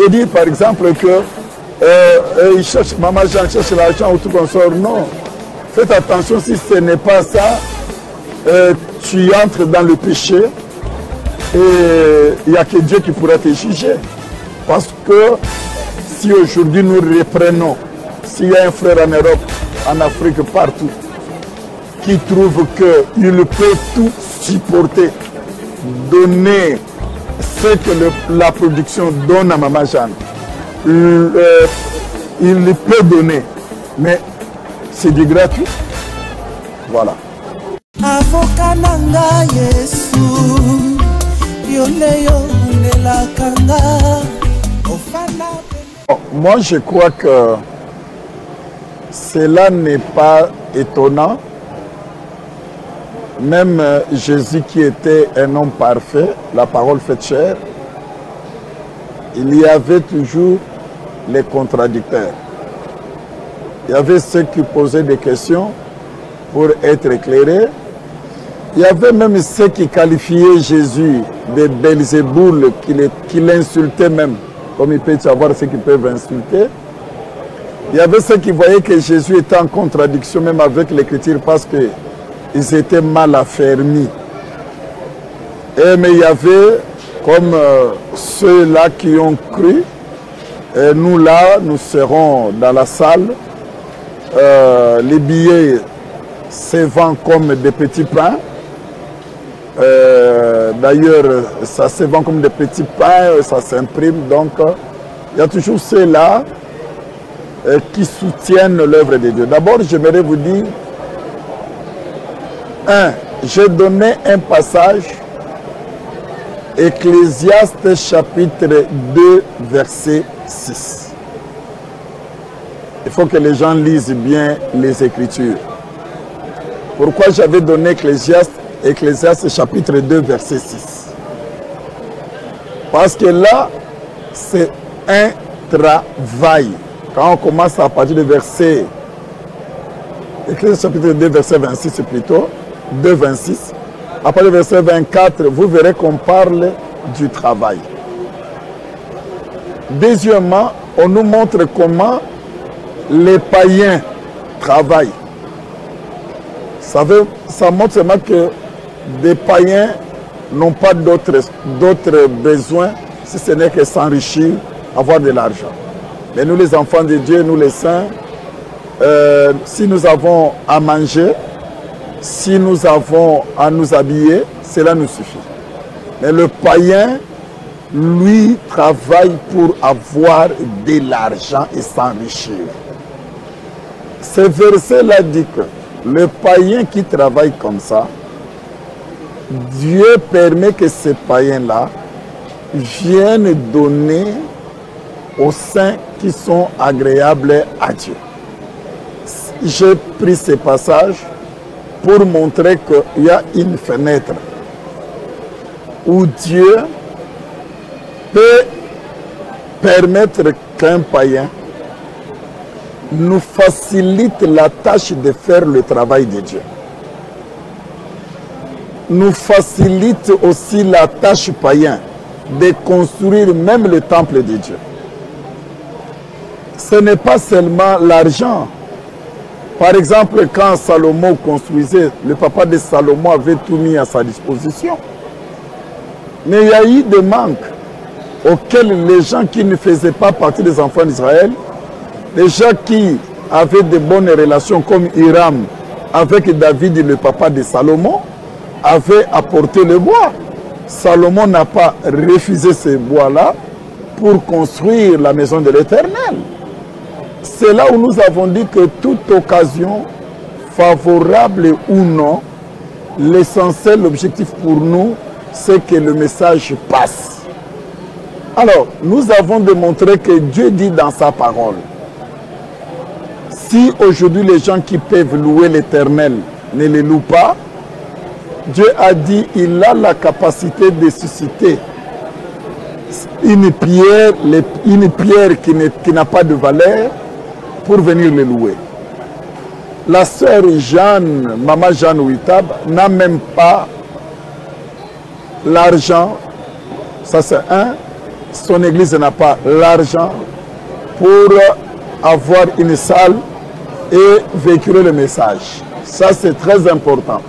de dire par exemple que Maman Jeanne cherche l'argent ou tout consort. Non. Faites attention, si ce n'est pas ça, tu entres dans le péché et il n'y a que Dieu qui pourra te juger. Parce que si aujourd'hui nous reprenons, s'il y a un frère en Europe, en Afrique, partout, qui trouve qu'il peut tout supporter, donner ce que la production donne à Maman Jeanne, il peut donner, mais c'est du gratuit. Voilà. Moi, je crois que cela n'est pas étonnant. Même Jésus qui était un homme parfait, la parole faite chair, il y avait toujours les contradicteurs. Il y avait ceux qui posaient des questions pour être éclairés. Il y avait même ceux qui qualifiaient Jésus de Belzéboul, qui l'insultaient même, comme il peut y avoir ceux qui peuvent insulter. Il y avait ceux qui voyaient que Jésus était en contradiction même avec l'Écriture parce qu'ils étaient mal affermis. Mais il y avait comme ceux-là qui ont cru. Et nous là, nous serons dans la salle. Les billets se vendent comme des petits pains. D'ailleurs, ça se vend comme des petits pains, ça s'imprime. Donc, il y a toujours ceux-là qui soutiennent l'œuvre de Dieu. D'abord, j'aimerais vous dire, j'ai donné un passage, Ecclésiaste chapitre 2, verset 6. Il faut que les gens lisent bien les Écritures. Pourquoi j'avais donné Ecclésiaste chapitre 2, verset 6? Parce que là, c'est un travail. Quand on commence à partir du verset, Ecclésiaste chapitre 2, verset 26 plutôt, 2, 26, après le verset 24, vous verrez qu'on parle du travail. Deuxièmement, on nous montre comment les païens travaillent. Ça montre seulement que des païens n'ont pas d'autres besoins, si ce n'est que s'enrichir, avoir de l'argent. Mais nous, les enfants de Dieu, nous les saints, si nous avons à manger, si nous avons à nous habiller, cela nous suffit. Mais le païen, lui, travaille pour avoir de l'argent et s'enrichir. Ce verset-là dit que le païen qui travaille comme ça, Dieu permet que ces païens-là viennent donner aux saints qui sont agréables à Dieu. J'ai pris ces passages pour montrer qu'il y a une fenêtre où Dieu peut permettre qu'un païen nous facilite la tâche de faire le travail de Dieu. Nous facilite aussi la tâche païen de construire même le temple de Dieu. Ce n'est pas seulement l'argent. Par exemple, quand Salomon construisait, le papa de Salomon avait tout mis à sa disposition. Mais il y a eu des manques auxquels les gens qui ne faisaient pas partie des enfants d'Israël, les gens qui avaient de bonnes relations comme Hiram avec David, le papa de Salomon, avaient apporté le bois. Salomon n'a pas refusé ce bois-là pour construire la maison de l'Éternel. C'est là où nous avons dit que toute occasion, favorable ou non, l'essentiel, l'objectif pour nous, c'est que le message passe. Alors, nous avons démontré que Dieu dit dans sa parole, si aujourd'hui les gens qui peuvent louer l'Éternel ne le louent pas, Dieu a dit qu'il a la capacité de susciter une pierre qui n'a pas de valeur pour venir le louer. La sœur Jeanne, Maman Jeanne Ouitab, n'a même pas l'argent, ça c'est un, son église n'a pas l'argent pour avoir une salle et véhiculer le message. Ça, c'est très important.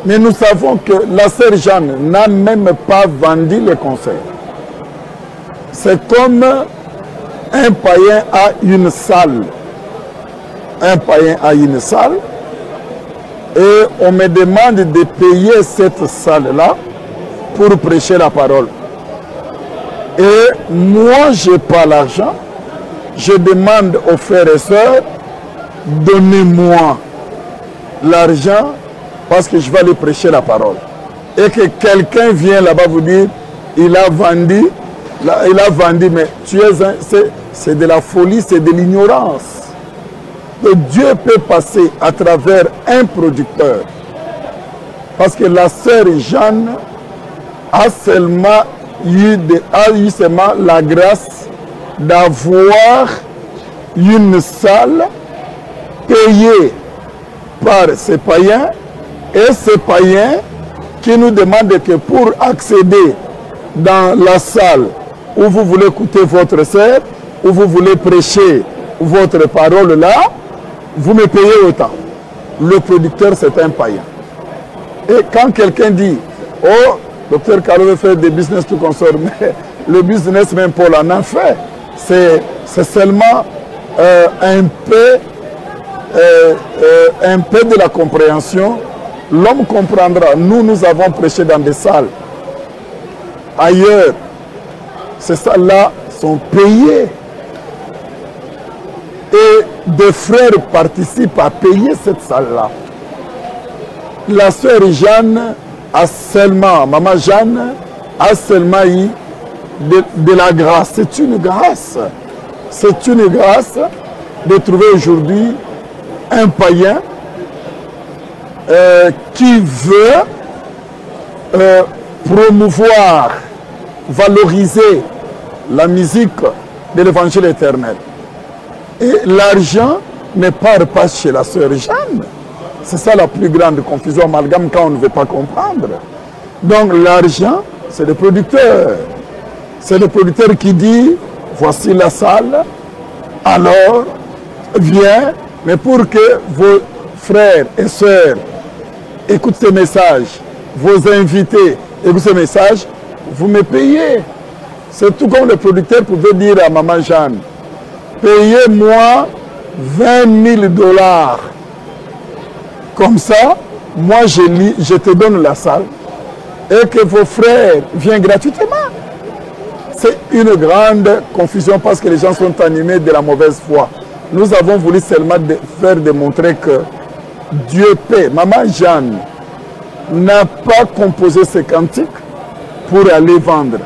Mais nous savons que la sœur Jeanne n'a même pas vendu les concerts. C'est comme un païen a une salle. Un païen a une salle et on me demande de payer cette salle-là pour prêcher la parole. Et moi, je n'ai pas l'argent. Je demande aux frères et sœurs, donnez-moi l'argent parce que je vais aller prêcher la parole. Et que quelqu'un vient là-bas vous dire, il a vendu, mais c'est de la folie, c'est de l'ignorance. Dieu peut passer à travers un producteur. Parce que la sœur Jeanne a seulement eu la grâce d'avoir une salle payée par ces païens, et ces païens qui nous demandent que pour accéder dans la salle où vous voulez écouter votre sœur, où vous voulez prêcher votre parole là, vous me payez autant. Le producteur, c'est un païen. Et quand quelqu'un dit, oh, docteur Carlo veut faire des business tout consort, mais le business même Paul en a fait. C'est seulement un peu de la compréhension. L'homme comprendra. Nous avons prêché dans des salles. Ailleurs, ces salles-là sont payées. Et des frères participent à payer cette salle-là. La sœur Jeanne a seulement, maman Jeanne a seulement eu de la grâce. C'est une grâce. C'est une grâce de trouver aujourd'hui un païen qui veut promouvoir, valoriser la musique de l'évangile éternel. Et l'argent ne part pas chez la sœur Jeanne. C'est ça la plus grande confusion, amalgame quand on ne veut pas comprendre. Donc l'argent, c'est le producteur. C'est le producteur qui dit, voici la salle, alors viens, mais pour que vos frères et sœurs écoutent ce message, vos invités écoutent ce message, vous me payez. C'est tout comme le producteur pouvait dire à maman Jeanne, payez-moi 20 000 $. Comme ça, moi je te donne la salle et que vos frères viennent gratuitement. C'est une grande confusion parce que les gens sont animés de la mauvaise foi. Nous avons voulu seulement faire démontrer que Dieu paie. Maman Jeanne n'a pas composé ces cantiques pour aller vendre.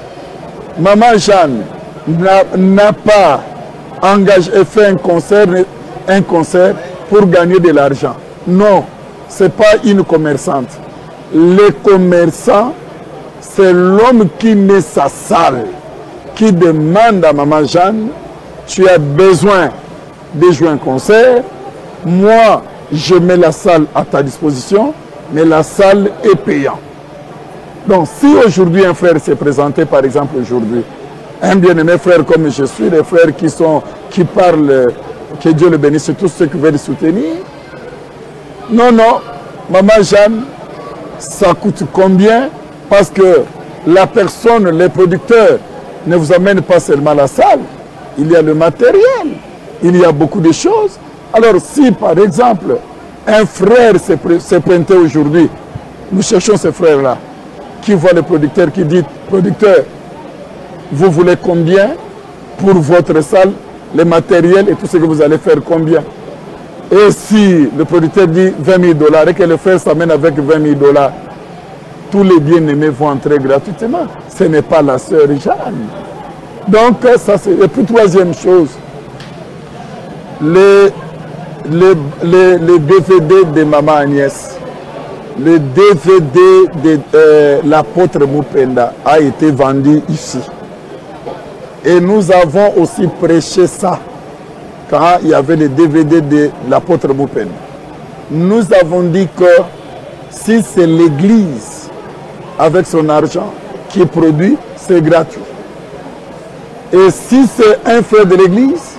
Maman Jeanne n'a pas engagé et fait un concert pour gagner de l'argent. Non, ce n'est pas une commerçante. Les commerçants, c'est l'homme qui met sa salle, qui demande à maman Jeanne, tu as besoin de jouer un concert, moi je mets la salle à ta disposition, mais la salle est payante. Donc si aujourd'hui un frère s'est présenté, par exemple aujourd'hui, un bien-aimé frère comme je suis, des frères qui parlent, que Dieu le bénisse, tous ceux qui veulent soutenir, non, maman Jeanne, ça coûte combien? Parce que la personne, les producteurs, ne vous amènent pas seulement la salle, il y a le matériel, il y a beaucoup de choses. Alors si par exemple, un frère s'est pointé aujourd'hui, nous cherchons ce frère-là, qui voit le producteur, qui dit, producteur, vous voulez combien pour votre salle, le matériel et tout ce que vous allez faire, combien? Et si le producteur dit 20 000 $ et que le frère s'amène avec 20 000 $, tous les bien-aimés vont entrer gratuitement. Ce n'est pas la sœur Jeanne. Donc, ça c'est... Et puis, troisième chose, les DVD de Maman Agnès, le DVD de l'apôtre Mupenda a été vendu ici. Et nous avons aussi prêché ça quand il y avait le DVD de l'apôtre Mupenda. Nous avons dit que si c'est l'Église avec son argent qui produit, c'est gratuit. Et si c'est un frère de l'Église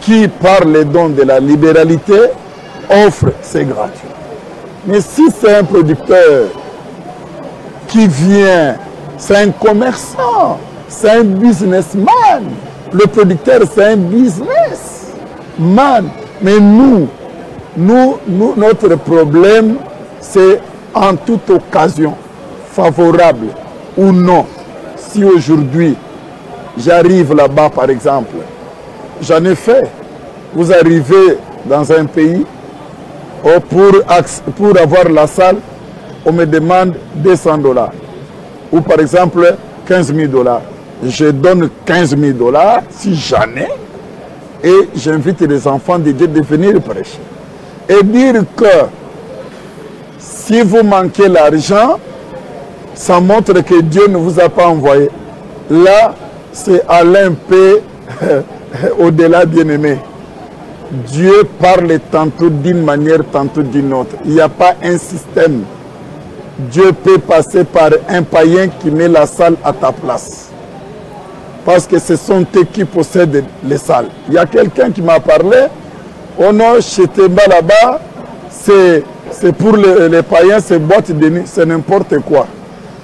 qui, par les dons de la libéralité, offre, c'est gratuit. Mais si c'est un producteur qui vient, c'est un commerçant, c'est un businessman. Le producteur, c'est un businessman. Mais notre problème, c'est en toute occasion, favorable ou non. Si aujourd'hui, j'arrive là-bas, par exemple, j'en ai fait. Vous arrivez dans un pays, pour avoir la salle, on me demande $200. Ou par exemple, $15 000. Je donne $15 000 si j'en ai. Et j'invite les enfants de Dieu de venir prêcher. Et dire que si vous manquez l'argent, ça montre que Dieu ne vous a pas envoyé. Là, c'est Alain P. au-delà, bien-aimé. Dieu parle tantôt d'une manière, tantôt d'une autre. Il n'y a pas un système. Dieu peut passer par un païen qui met la salle à ta place. Parce que ce sont eux qui possèdent les salles. Il y a quelqu'un qui m'a parlé. Oh non, chez Temba là-bas, c'est pour les païens, c'est boîte de nuit, c'est n'importe quoi.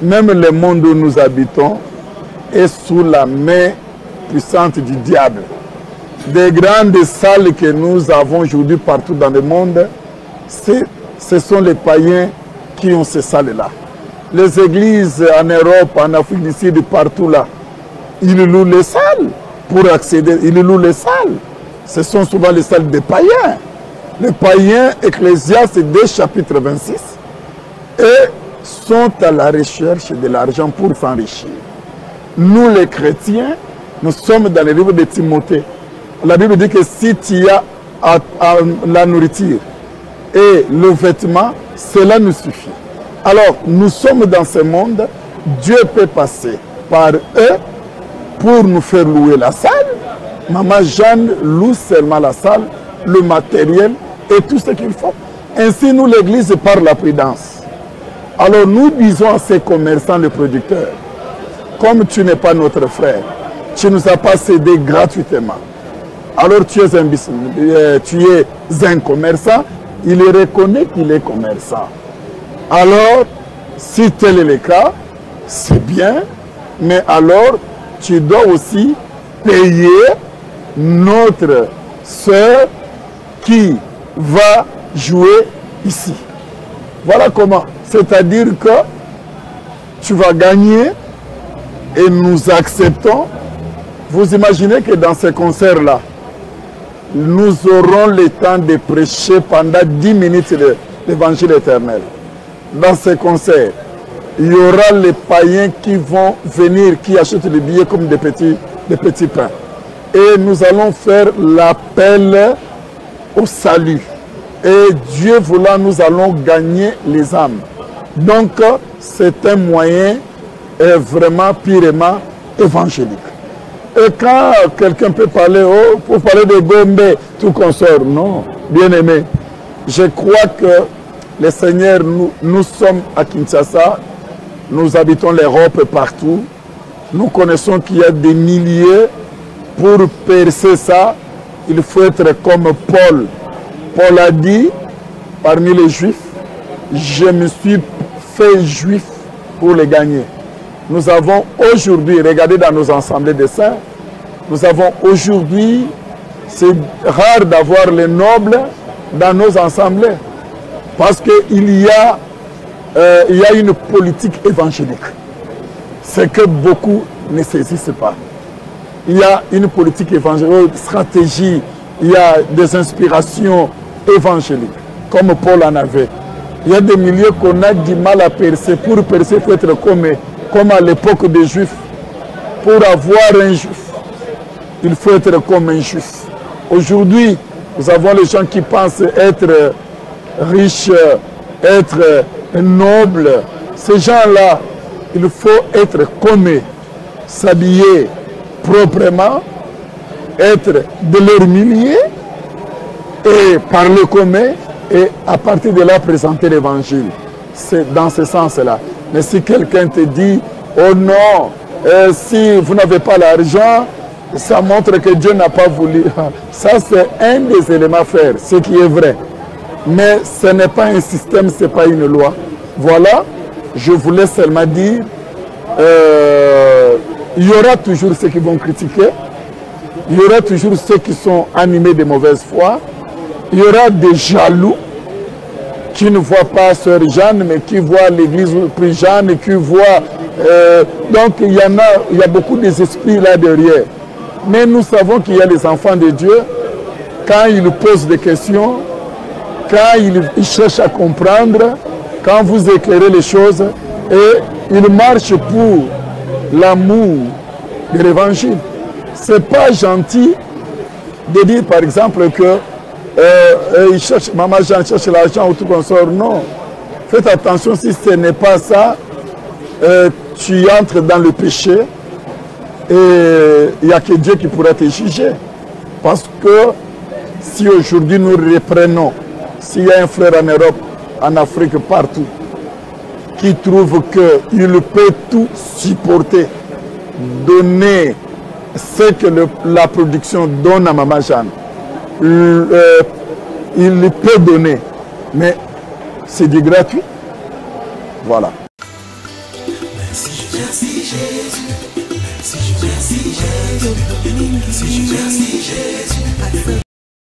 Même le monde où nous habitons est sous la main puissante du diable. Des grandes salles que nous avons aujourd'hui partout dans le monde, ce sont les païens qui ont ces salles-là. Les églises en Europe, en Afrique du Sud, partout là, ils louent les salles pour accéder. Ils louent les salles. Ce sont souvent les salles des païens. Les païens, Ecclésiaste 2, chapitre 26, et sont à la recherche de l'argent pour s'enrichir. Nous, les chrétiens, nous sommes dans le livre de Timothée. La Bible dit que si tu as la nourriture et le vêtement, cela nous suffit. Alors, nous sommes dans ce monde, Dieu peut passer par eux pour nous faire louer la salle. Maman Jeanne loue seulement la salle, le matériel et tout ce qu'il faut. Ainsi, nous, l'Église, par la prudence. Alors, nous disons à ces commerçants, les producteurs, comme tu n'es pas notre frère, tu ne nous as pas cédé gratuitement. Alors, tu es un commerçant, il reconnaît qu'il est commerçant. Alors, si tel est le cas, c'est bien, mais alors, tu dois aussi payer notre sœur qui va jouer ici. Voilà comment. C'est-à-dire que tu vas gagner et nous acceptons. Vous imaginez que dans ces concerts-là, nous aurons le temps de prêcher pendant 10 minutes de l'évangile éternel. Dans ces concerts, il y aura les païens qui vont venir, qui achètent les billets comme des petits pains. Et nous allons faire l'appel au salut. Et Dieu voulant, nous allons gagner les âmes. Donc, c'est un moyen vraiment purement évangélique. Et quand quelqu'un peut parler, oh, pour parler de Gombe, tout consort, non, bien aimé. Je crois que le Seigneur, nous sommes à Kinshasa, nous habitons l'Europe partout. Nous connaissons qu'il y a des milliers. Pour percer ça, il faut être comme Paul. Paul a dit, parmi les Juifs, je me suis fait juif pour les gagner. Nous avons aujourd'hui, regardez dans nos assemblées de saints, nous avons aujourd'hui, c'est rare d'avoir les nobles dans nos assemblées. Parce qu'il y a une politique évangélique. C'est que beaucoup ne saisissent pas. Il y a une politique évangélique, stratégie, il y a des inspirations évangéliques, comme Paul en avait. Il y a des milieux qu'on a du mal à percer. Pour percer, il faut être comme à l'époque des Juifs. Pour avoir un Juif, il faut être comme un Juif. Aujourd'hui, nous avons les gens qui pensent être riches, être nobles. Ces gens-là, il faut être comme eux, s'habiller proprement, être de leur milieu et parler comme eux et à partir de là présenter l'évangile. C'est dans ce sens-là. Mais si quelqu'un te dit, oh non, si vous n'avez pas l'argent, ça montre que Dieu n'a pas voulu. Ça, c'est un des éléments à faire, ce qui est vrai. Mais ce n'est pas un système, ce n'est pas une loi. Voilà, je voulais seulement dire, il y aura toujours ceux qui vont critiquer, il y aura toujours ceux qui sont animés de mauvaise foi, il y aura des jaloux qui ne voient pas Sœur Jeanne, mais qui voient l'Église plus Jeanne, qui voient... donc il y a beaucoup d'esprits là derrière. Mais nous savons qu'il y a les enfants de Dieu, quand ils posent des questions, quand ils cherchent à comprendre, quand vous éclairez les choses, et ils marchent pour l'amour de l'Évangile. Ce n'est pas gentil de dire par exemple que Maman Jeanne cherche l'argent ou tout comme ça. Non. Faites attention, si ce n'est pas ça, tu entres dans le péché et il n'y a que Dieu qui pourra te juger. Parce que si aujourd'hui nous reprenons, s'il y a un frère en Europe, en Afrique, partout, qui trouve qu'il peut tout supporter, donner ce que la production donne à Maman Jeanne, il peut donner, mais c'est du gratuit. Voilà. Merci Jésus.